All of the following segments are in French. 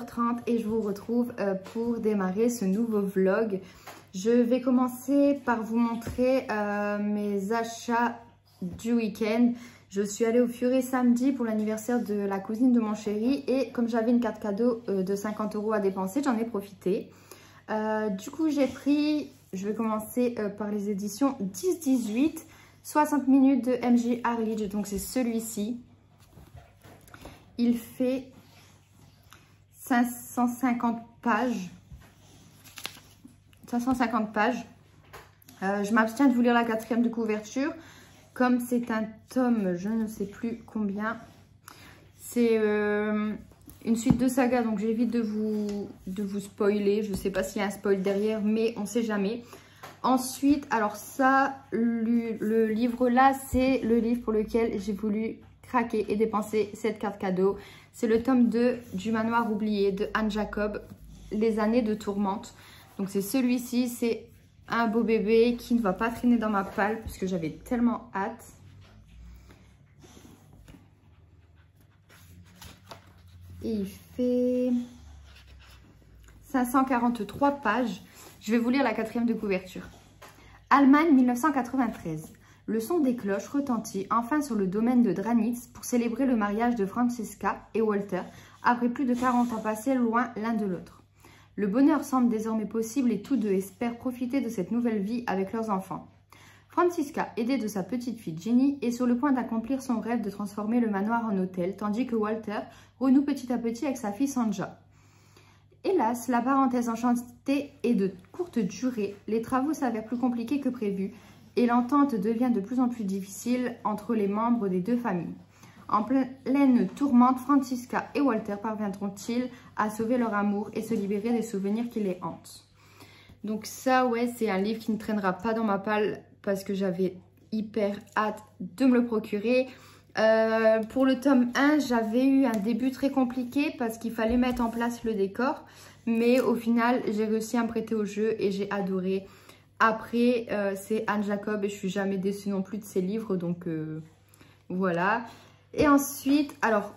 20h30 et je vous retrouve pour démarrer ce nouveau vlog. Je vais commencer par vous montrer mes achats du week-end. Je suis allée au Furet samedi pour l'anniversaire de la cousine de mon chéri et comme j'avais une carte cadeau de 50 € à dépenser, j'en ai profité. Du coup, j'ai pris, je vais commencer par les éditions 10-18, 60 minutes de MJ Arledge, donc c'est celui-ci. Il fait 550 pages. 550 pages. Je m'abstiens de vous lire la 4e de couverture. Comme c'est un tome, je ne sais plus combien. C'est une suite de saga, donc j'évite de vous spoiler. Je ne sais pas s'il y a un spoil derrière, mais on ne sait jamais. Ensuite, alors ça, le livre là, c'est le livre pour lequel j'ai voulu craquer et dépenser cette carte cadeau. C'est le tome 2 du Manoir oublié de Anne Jacob, Les années de tourmente. Donc c'est celui-ci, c'est un beau bébé qui ne va pas traîner dans ma palle parce que j'avais tellement hâte. Et il fait 543 pages. Je vais vous lire la 4e de couverture. Allemagne 1993. Le son des cloches retentit enfin sur le domaine de Dranitz pour célébrer le mariage de Franziska et Walter après plus de 40 ans passés loin l'un de l'autre. Le bonheur semble désormais possible et tous deux espèrent profiter de cette nouvelle vie avec leurs enfants. Franziska, aidée de sa petite fille Jenny, est sur le point d'accomplir son rêve de transformer le manoir en hôtel, tandis que Walter renoue petit à petit avec sa fille Sanja. Hélas, la parenthèse enchantée est de courte durée, les travaux s'avèrent plus compliqués que prévu et l'entente devient de plus en plus difficile entre les membres des deux familles. En pleine tourmente, Franziska et Walter parviendront-ils à sauver leur amour et se libérer des souvenirs qui les hantent? Donc ça, ouais, c'est un livre qui ne traînera pas dans ma palle parce que j'avais hyper hâte de me le procurer. Pour le tome 1, j'avais eu un début très compliqué parce qu'il fallait mettre en place le décor. Mais au final, j'ai réussi à me prêter au jeu et j'ai adoré. Après, c'est Anne Jacob et je suis jamais déçue non plus de ses livres. Donc voilà. Et ensuite, alors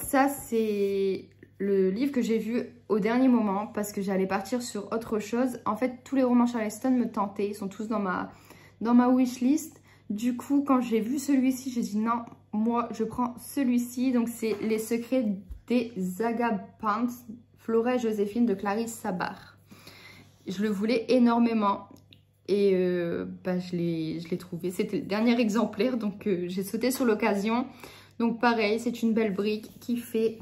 ça c'est le livre que j'ai vu au dernier moment parce que j'allais partir sur autre chose. En fait, tous les romans Charleston me tentaient. Ils sont tous dans ma wishlist. Du coup, quand j'ai vu celui-ci, j'ai dit non, moi je prends celui-ci. Donc c'est Les secrets des Agapants, Flora et Joséphine de Clarisse Sabart. Je le voulais énormément et je l'ai trouvé. C'était le dernier exemplaire, donc j'ai sauté sur l'occasion. Donc pareil, c'est une belle brique qui fait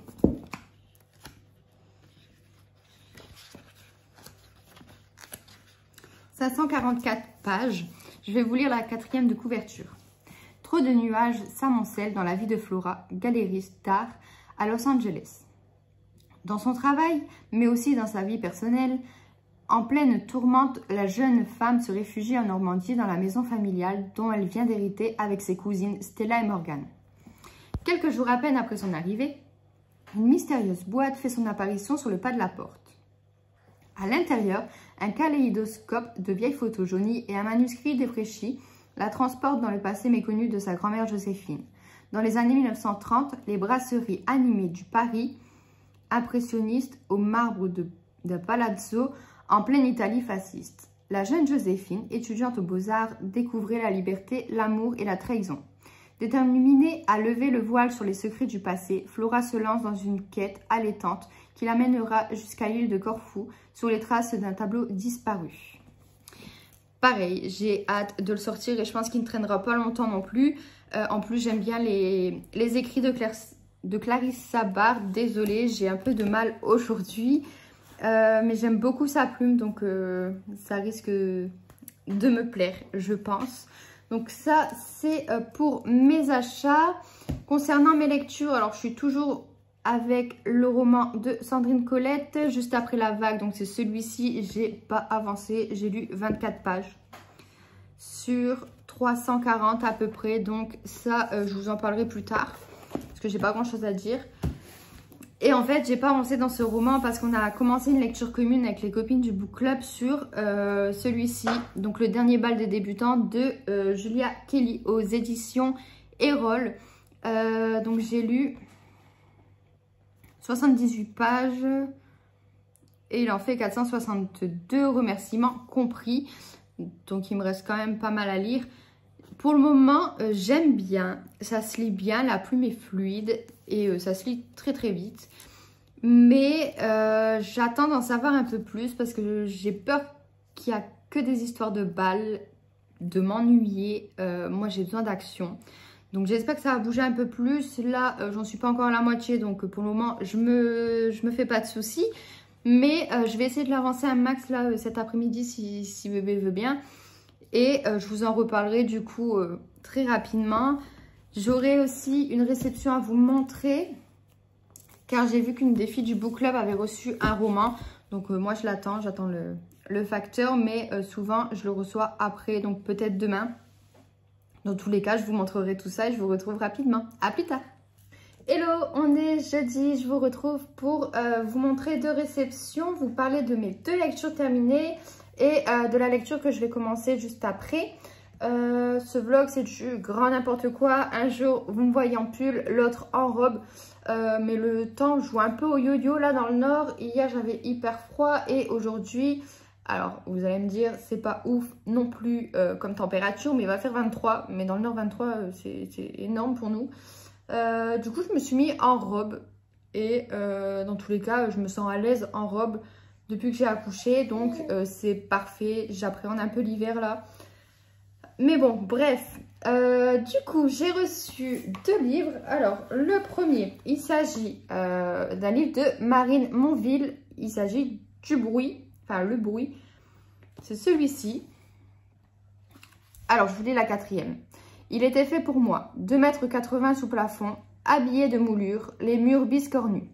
544 pages. Je vais vous lire la 4e de couverture. Trop de nuages s'amoncellent dans la vie de Flora, galériste d'art à Los Angeles. Dans son travail, mais aussi dans sa vie personnelle, en pleine tourmente, la jeune femme se réfugie en Normandie dans la maison familiale dont elle vient d'hériter avec ses cousines Stella et Morgan. Quelques jours à peine après son arrivée, une mystérieuse boîte fait son apparition sur le pas de la porte. À l'intérieur, un kaléidoscope de vieilles photos jaunies et un manuscrit défraîchi la transportent dans le passé méconnu de sa grand-mère Joséphine. Dans les années 1930, les brasseries animées du Paris impressionniste au marbre de Palazzo en pleine Italie fasciste. La jeune Joséphine, étudiante aux Beaux-Arts, découvrait la liberté, l'amour et la trahison. Déterminée à lever le voile sur les secrets du passé, Flora se lance dans une quête allaitante qui l'amènera jusqu'à l'île de Corfou sur les traces d'un tableau disparu. Pareil, j'ai hâte de le sortir et je pense qu'il ne traînera pas longtemps non plus. En plus, j'aime bien les écrits de Clarisse Sabart. Désolée, j'ai un peu de mal aujourd'hui. Mais j'aime beaucoup sa plume, donc ça risque de me plaire, je pense. Donc ça, c'est pour mes achats. Concernant mes lectures, alors je suis toujours avec le roman de Sandrine Colette, Juste après la vague. Donc c'est celui-ci, j'ai pas avancé, j'ai lu 24 pages sur 340 à peu près. Donc ça, je vous en parlerai plus tard parce que j'ai pas grand chose à dire. Et en fait, j'ai pas avancé dans ce roman parce qu'on a commencé une lecture commune avec les copines du book club sur celui-ci. Donc, Le dernier bal des débutants de Julia Kelly aux éditions Erol. Donc, j'ai lu 78 pages. et il en fait 462 remerciements compris. Donc il me reste quand même pas mal à lire. Pour le moment, j'aime bien, ça se lit bien, la plume est fluide et ça se lit très très vite. Mais j'attends d'en savoir un peu plus parce que j'ai peur qu'il n'y a que des histoires de balles, de m'ennuyer. Moi j'ai besoin d'action. Donc j'espère que ça va bouger un peu plus. Là, j'en suis pas encore à la moitié, donc pour le moment, je me fais pas de soucis. Mais je vais essayer de l'avancer un max là cet après-midi si bébé veut bien. Et je vous en reparlerai du coup très rapidement. J'aurai aussi une réception à vous montrer. Car j'ai vu qu'une des filles du book club avait reçu un roman. Donc moi je l'attends, j'attends le facteur. Mais souvent je le reçois après, donc peut-être demain. Dans tous les cas, je vous montrerai tout ça et je vous retrouve rapidement. À plus tard. Hello, on est jeudi, je vous retrouve pour vous montrer deux réceptions, vous parler de mes deux lectures terminées et de la lecture que je vais commencer juste après. Ce vlog c'est du grand n'importe quoi, un jour vous me voyez en pull, l'autre en robe, mais le temps joue un peu au yo-yo là dans le nord. Hier j'avais hyper froid et aujourd'hui, alors vous allez me dire c'est pas ouf non plus comme température, mais il va faire 23, mais dans le nord 23 c'est énorme pour nous. Du coup je me suis mis en robe et dans tous les cas je me sens à l'aise en robe depuis que j'ai accouché, donc c'est parfait. J'appréhende un peu l'hiver là, mais bon bref. Du coup j'ai reçu deux livres. Alors le premier, il s'agit d'un livre de Marine Monville. Il s'agit du bruit, enfin le bruit, c'est celui-ci. Alors je vous lis la quatrième. Il était fait pour moi, 2,80 m sous plafond, habillé de moulures, les murs biscornus.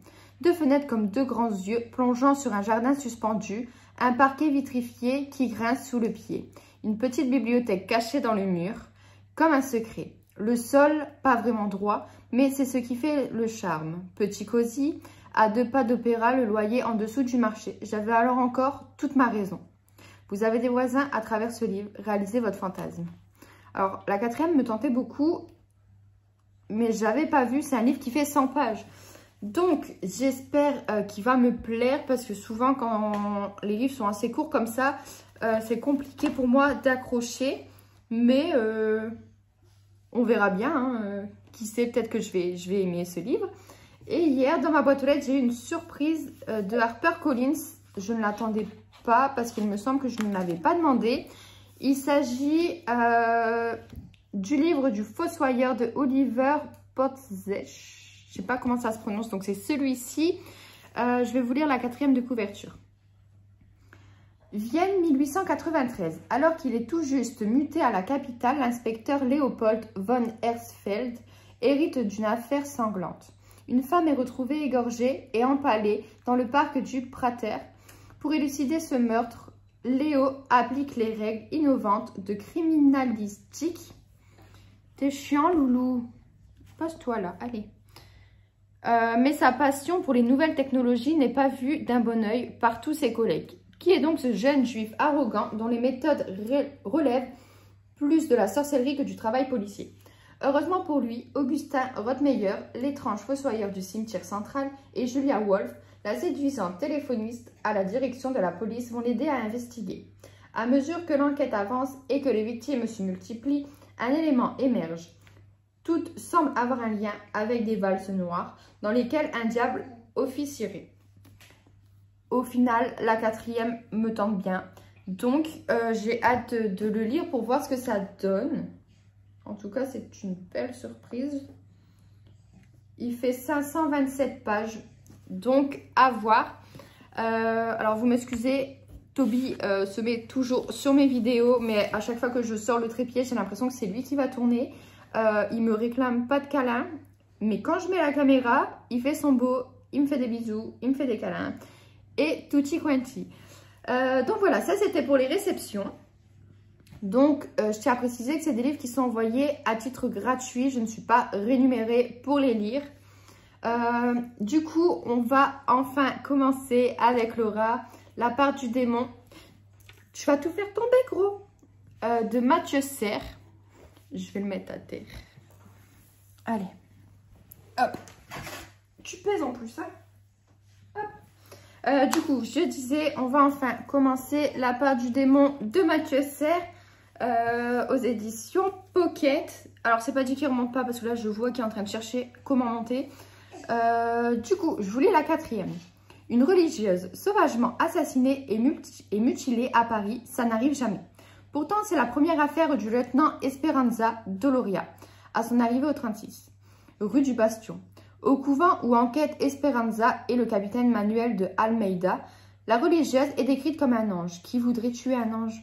Deux fenêtres comme deux grands yeux plongeant sur un jardin suspendu, un parquet vitrifié qui grince sous le pied. Une petite bibliothèque cachée dans le mur, comme un secret. Le sol, pas vraiment droit, mais c'est ce qui fait le charme. Petit cosy, à 2 pas d'opéra, le loyer en dessous du marché. J'avais alors encore toute ma raison. Vous avez des voisins à travers ce livre, réalisez votre fantasme. Alors, la quatrième me tentait beaucoup, mais je n'avais pas vu. C'est un livre qui fait 100 pages. Donc, j'espère qu'il va me plaire parce que souvent, quand les livres sont assez courts comme ça, c'est compliqué pour moi d'accrocher. Mais on verra bien. Hein, qui sait, peut-être que je vais aimer ce livre. Et hier, dans ma boîte aux lettres, j'ai eu une surprise de HarperCollins. Je ne l'attendais pas parce qu'il me semble que je ne l'avais pas demandé. Il s'agit du livre du Fossoyeur de Oliver Potzech. Je ne sais pas comment ça se prononce, donc c'est celui-ci. Je vais vous lire la quatrième de couverture. Vienne 1893. Alors qu'il est tout juste muté à la capitale, l'inspecteur Léopold von Hersfeld hérite d'une affaire sanglante. Une femme est retrouvée égorgée et empalée dans le parc du Prater. Pour élucider ce meurtre, Léo applique les règles innovantes de criminalistique. T'es chiant, loulou. Pose-toi là, allez. Mais sa passion pour les nouvelles technologies n'est pas vue d'un bon œil par tous ses collègues. Qui est donc ce jeune juif arrogant dont les méthodes relèvent plus de la sorcellerie que du travail policier? Heureusement pour lui, Augustin Rothmeyer, l'étrange fossoyeur du cimetière central, et Julia Wolf, la séduisante téléphoniste à la direction de la police, vont l'aider à investiguer. À mesure que l'enquête avance et que les victimes se multiplient, un élément émerge. Toutes semblent avoir un lien avec des valses noires dans lesquelles un diable officierait. Au final, la quatrième me tente bien. Donc, j'ai hâte de le lire pour voir ce que ça donne. En tout cas, c'est une belle surprise. Il fait 527 pages. Donc, à voir. Alors, vous m'excusez, Toby se met toujours sur mes vidéos. Mais à chaque fois que je sors le trépied, j'ai l'impression que c'est lui qui va tourner. Il me réclame pas de câlin. Mais quand je mets la caméra, il fait son beau. Il me fait des bisous, il me fait des câlins. Et tutti quanti. Donc voilà, ça c'était pour les réceptions. Donc je tiens à préciser que c'est des livres qui sont envoyés à titre gratuit. Je ne suis pas rémunérée pour les lire. Du coup, on va enfin commencer avec Laura, La part du démon. Tu vas tout faire tomber, gros. De Mathieu Serre. Je vais le mettre à terre. Allez. Hop. Tu pèses en plus, hein. Hop. Du coup, je disais, on va enfin commencer La part du démon de Mathieu Serre aux éditions Pocket. Alors, c'est pas dit qu'il remonte pas parce que là, je vois qu'il est en train de chercher comment monter. Du coup, je vous lis la 4e. Une religieuse sauvagement assassinée et mutilée à Paris, ça n'arrive jamais. Pourtant, c'est la première affaire du lieutenant Esperanza Doloria à son arrivée au 36, rue du Bastion. Au couvent où enquête Esperanza et le capitaine Manuel de Almeida, la religieuse est décrite comme un ange. Qui voudrait tuer un ange?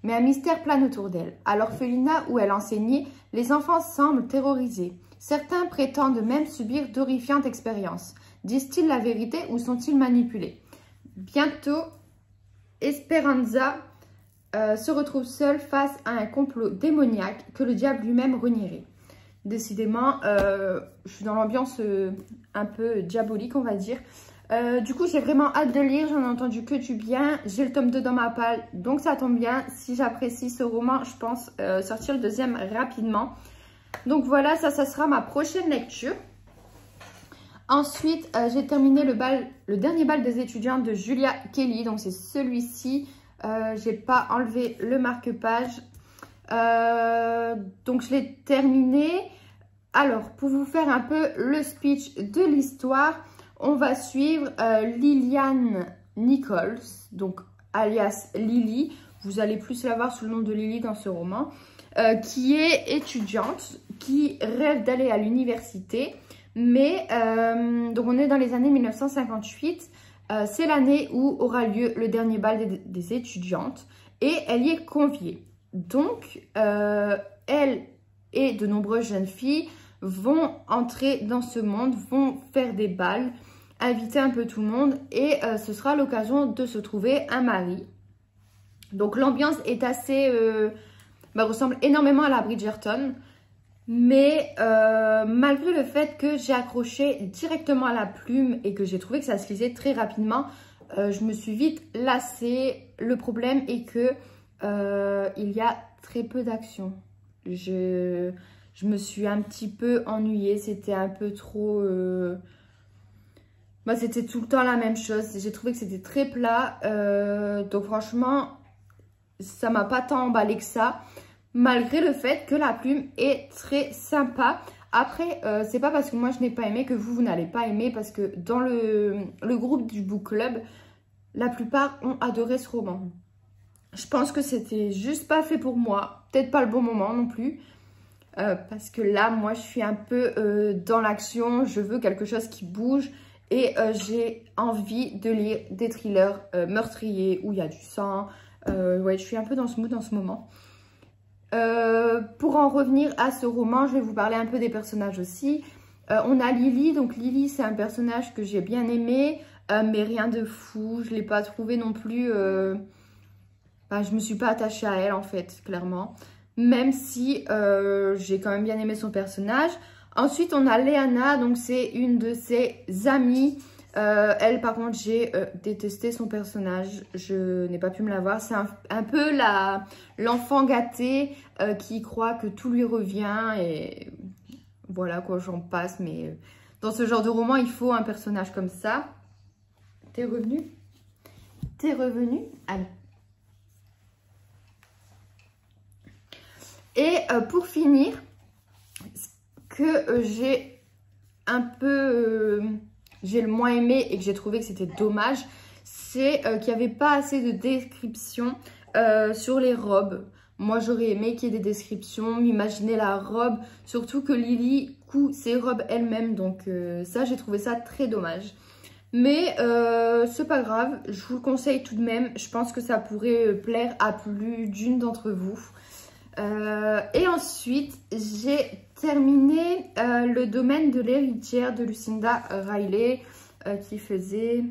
Mais un mystère plane autour d'elle. À l'orphelinat où elle enseignait, les enfants semblent terrorisés. Certains prétendent même subir d'horrifiantes expériences. Disent-ils la vérité ou sont-ils manipulés? Bientôt, Esperanza se retrouve seule face à un complot démoniaque que le diable lui-même renierait. Décidément, je suis dans l'ambiance un peu diabolique, on va dire. Du coup, j'ai vraiment hâte de lire. J'en ai entendu que du bien. J'ai le tome 2 dans ma palle, donc ça tombe bien. Si j'apprécie ce roman, je pense sortir le 2e rapidement. Donc voilà, ça sera ma prochaine lecture. Ensuite, j'ai terminé le dernier bal des étudiantes de Julia Kelly. Donc c'est celui-ci. J'ai pas enlevé le marque-page. Donc je l'ai terminé. Alors, pour vous faire un peu le speech de l'histoire, on va suivre Liliane Nichols, donc alias Lily. Vous allez plus la voir sous le nom de Lily dans ce roman, qui est étudiante, qui rêve d'aller à l'université. Mais, donc on est dans les années 1958, c'est l'année où aura lieu le dernier bal des étudiantes et elle y est conviée. Donc, elle et de nombreuses jeunes filles vont entrer dans ce monde, vont faire des bals, inviter un peu tout le monde et ce sera l'occasion de se trouver un mari. Donc l'ambiance est assez, ressemble énormément à la Bridgerton, mais malgré le fait que j'ai accroché directement à la plume et que j'ai trouvé que ça se lisait très rapidement, je me suis vite lassée. Le problème est que il y a très peu d'action. Je me suis un petit peu ennuyée, c'était un peu trop... c'était tout le temps la même chose, j'ai trouvé que c'était très plat. Donc franchement, ça m'a pas tant emballé que ça, malgré le fait que la plume est très sympa. Après, c'est pas parce que moi je n'ai pas aimé que vous n'allez pas aimer, parce que dans le groupe du book club, la plupart ont adoré ce roman. Je pense que c'était juste pas fait pour moi, peut-être pas le bon moment non plus. Parce que là, moi, je suis un peu dans l'action. Je veux quelque chose qui bouge. Et j'ai envie de lire des thrillers meurtriers où il y a du sang. Ouais, je suis un peu dans ce mood en ce moment. Pour en revenir à ce roman, je vais vous parler un peu des personnages aussi. On a Lily. Donc Lily, c'est un personnage que j'ai bien aimé. Mais rien de fou. Je ne l'ai pas trouvé non plus... je me suis pas attachée à elle, en fait, clairement. Même si j'ai quand même bien aimé son personnage. Ensuite, on a Léana, donc c'est une de ses amies. Elle, par contre, j'ai détesté son personnage. Je n'ai pas pu me la voir. C'est un peu l'enfant gâté qui croit que tout lui revient. Et voilà, quoi, j'en passe. Mais dans ce genre de roman, il faut un personnage comme ça. T'es revenu? T'es revenu? Allez. Et pour finir, ce que j'ai un peu, j'ai le moins aimé et que j'ai trouvé que c'était dommage, c'est qu'il n'y avait pas assez de descriptions sur les robes. Moi, j'aurais aimé qu'il y ait des descriptions, m'imaginer la robe, surtout que Lily coud ses robes elle-même. Donc ça, j'ai trouvé ça très dommage. Mais c'est pas grave, je vous le conseille tout de même. Je pense que ça pourrait plaire à plus d'une d'entre vous. Et ensuite, j'ai terminé le domaine de l'héritière de Lucinda Riley qui faisait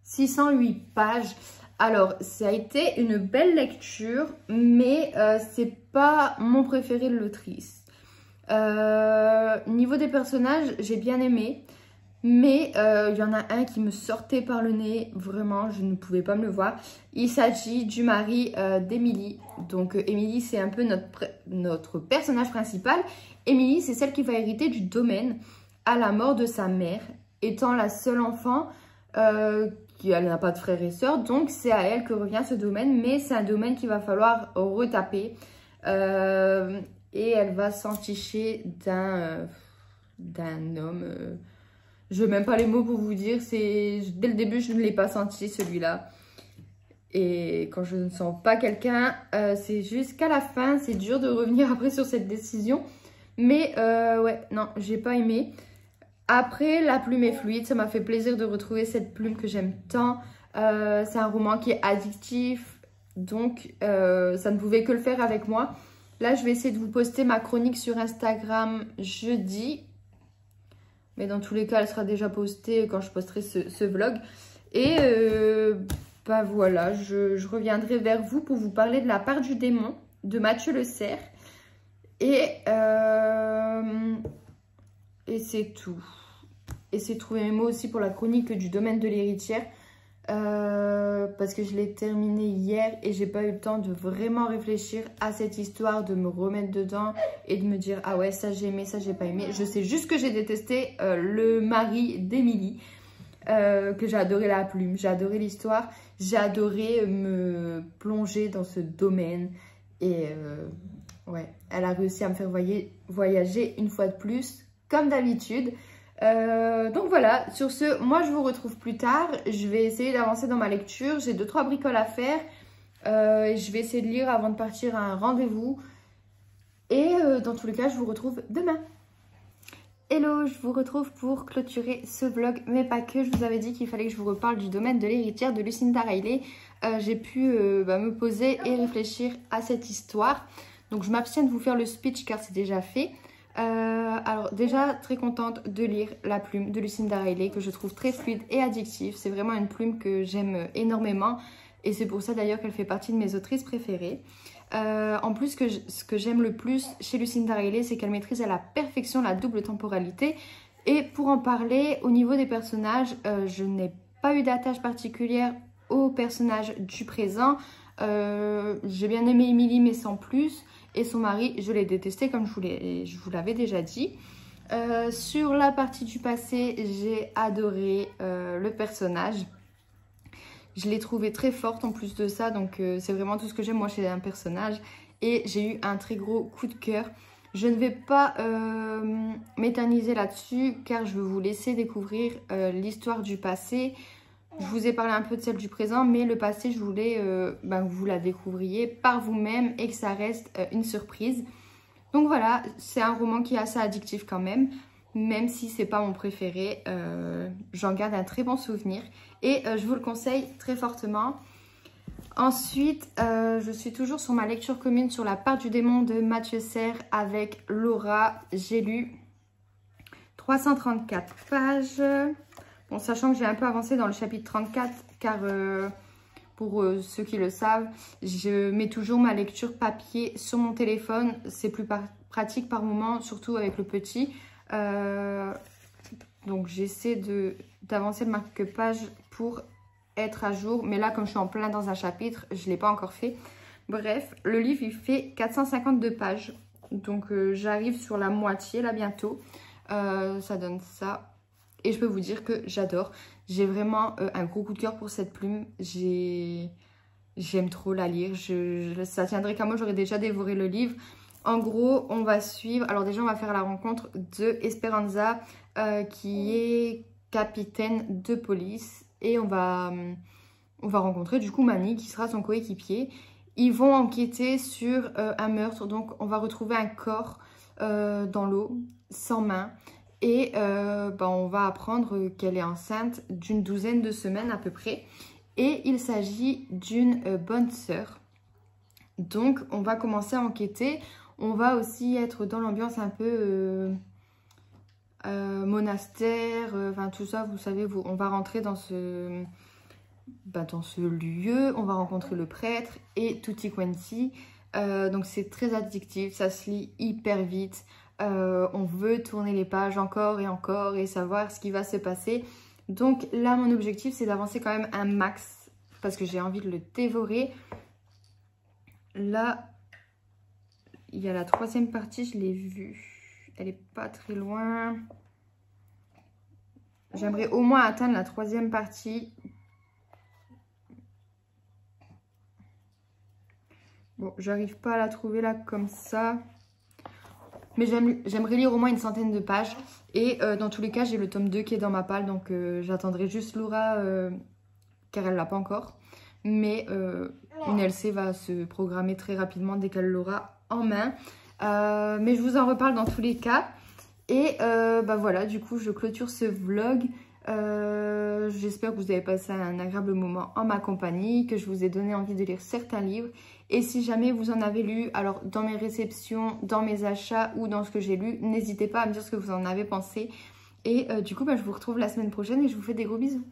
608 pages. Alors, ça a été une belle lecture, mais c'est pas mon préféré de l'autrice. Niveau des personnages, j'ai bien aimé. Mais il y en a un qui me sortait par le nez, vraiment, je ne pouvais pas me le voir. Il s'agit du mari d'Emily. Donc Emily, c'est un peu notre personnage principal. Emily, c'est celle qui va hériter du domaine à la mort de sa mère. étant la seule enfant, elle n'a pas de frères et sœurs, donc c'est à elle que revient ce domaine, mais c'est un domaine qu'il va falloir retaper. Et elle va s'enticher d'un homme. Je n'ai même pas les mots pour vous dire, dès le début je ne l'ai pas senti celui-là. Et quand je ne sens pas quelqu'un, c'est jusqu'à la fin, c'est dur de revenir après sur cette décision. Mais ouais, non, j'ai pas aimé. Après, la plume est fluide, ça m'a fait plaisir de retrouver cette plume que j'aime tant. C'est un roman qui est addictif, donc ça ne pouvait que le faire avec moi. Là, je vais essayer de vous poster ma chronique sur Instagram jeudi. Mais dans tous les cas, elle sera déjà postée quand je posterai ce vlog. Et bah voilà, je reviendrai vers vous pour vous parler de La part du démon de Mathieu Le Serre. Et c'est tout. Et c'est trouver mes mots aussi pour la chronique du domaine de l'héritière. Parce que je l'ai terminée hier et j'ai pas eu le temps de vraiment réfléchir à cette histoire, de me remettre dedans et de me dire ah ouais, ça j'ai aimé, ça j'ai pas aimé. Je sais juste que j'ai détesté le mari d'Émilie, que j'ai adoré la plume, j'ai adoré l'histoire, j'ai adoré me plonger dans ce domaine et ouais, elle a réussi à me faire voyager une fois de plus comme d'habitude. Donc voilà, sur ce, moi je vous retrouve plus tard. Je vais essayer d'avancer dans ma lecture. J'ai 2-3 bricoles à faire. Je vais essayer de lire avant de partir à un rendez-vous. Et dans tous les cas, je vous retrouve demain. Hello, je vous retrouve pour clôturer ce vlog, mais pas que. Je vous avais dit qu'il fallait que je vous reparle du domaine de l'héritière de Lucinda Riley. J'ai pu me poser et réfléchir à cette histoire. Donc je m'abstiens de vous faire le speech car c'est déjà fait. Alors déjà très contente de lire La plume de Lucinda Riley que je trouve très fluide et addictive. C'est vraiment une plume que j'aime énormément et c'est pour ça d'ailleurs qu'elle fait partie de mes autrices préférées. En plus, ce que j'aime le plus chez Lucinda Riley, c'est qu'elle maîtrise à la perfection la double temporalité. Et pour en parler, au niveau des personnages, je n'ai pas eu d'attache particulière aux personnages du présent. J'ai bien aimé Émilie mais sans plus. Et son mari, je l'ai détesté comme je vous l'avais déjà dit. Sur la partie du passé, j'ai adoré le personnage. Je l'ai trouvé très forte en plus de ça. Donc c'est vraiment tout ce que j'aime moi chez un personnage. Et j'ai eu un très gros coup de cœur. Je ne vais pas m'éterniser là-dessus car je veux vous laisser découvrir l'histoire du passé. Je vous ai parlé un peu de celle du présent, mais le passé, je voulais que vous la découvriez par vous-même et que ça reste une surprise. Donc voilà, c'est un roman qui est assez addictif quand même si c'est pas mon préféré. J'en garde un très bon souvenir et je vous le conseille très fortement. Ensuite, je suis toujours sur ma lecture commune sur La part du démon de Mathieu Serre avec Laura. J'ai lu 334 pages. Bon, sachant que j'ai un peu avancé dans le chapitre 34, car pour ceux qui le savent, je mets toujours ma lecture papier sur mon téléphone. C'est plus pratique par moment, surtout avec le petit. Donc j'essaie d'avancer le marque-page pour être à jour. Mais là, comme je suis en plein dans un chapitre, je ne l'ai pas encore fait. Bref, le livre, il fait 452 pages. Donc j'arrive sur la moitié là bientôt. Ça donne ça. Et je peux vous dire que j'adore. J'ai vraiment un gros coup de cœur pour cette plume. J'aime trop la lire. Ça tiendrait qu'à moi, j'aurais déjà dévoré le livre. En gros, on va suivre... Alors déjà, on va faire la rencontre de Esperanza, qui est capitaine de police. Et on va rencontrer du coup Manny, qui sera son coéquipier. Ils vont enquêter sur un meurtre. Donc, on va retrouver un corps dans l'eau, sans main. Et on va apprendre qu'elle est enceinte d'une 12aine de semaines à peu près. Et il s'agit d'une bonne sœur. Donc, on va commencer à enquêter. On va aussi être dans l'ambiance un peu monastère. Enfin, tout ça, vous savez, on va rentrer dans ce lieu. On va rencontrer le prêtre et tutti quanti. Donc, c'est très addictif. Ça se lit hyper vite. On veut tourner les pages encore et savoir ce qui va se passer. Donc là, mon objectif, c'est d'avancer quand même un max parce que j'ai envie de le dévorer. Là, il y a la 3e partie, je l'ai vue. Elle est pas très loin. j'aimerais au moins atteindre la 3e partie. Bon, j'arrive pas à la trouver là comme ça. Mais j'aimerais lire au moins une centaine de pages. Et dans tous les cas, j'ai le tome 2 qui est dans ma palle. Donc j'attendrai juste Laura car elle l'a pas encore. Mais une LC va se programmer très rapidement dès qu'elle l'aura en main. Mais je vous en reparle dans tous les cas. Et bah voilà, du coup, je clôture ce vlog. J'espère que vous avez passé un agréable moment en ma compagnie, que je vous ai donné envie de lire certains livres. Et si jamais vous en avez lu, alors dans mes réceptions, dans mes achats ou dans ce que j'ai lu, n'hésitez pas à me dire ce que vous en avez pensé. Et du coup, bah, je vous retrouve la semaine prochaine et je vous fais des gros bisous.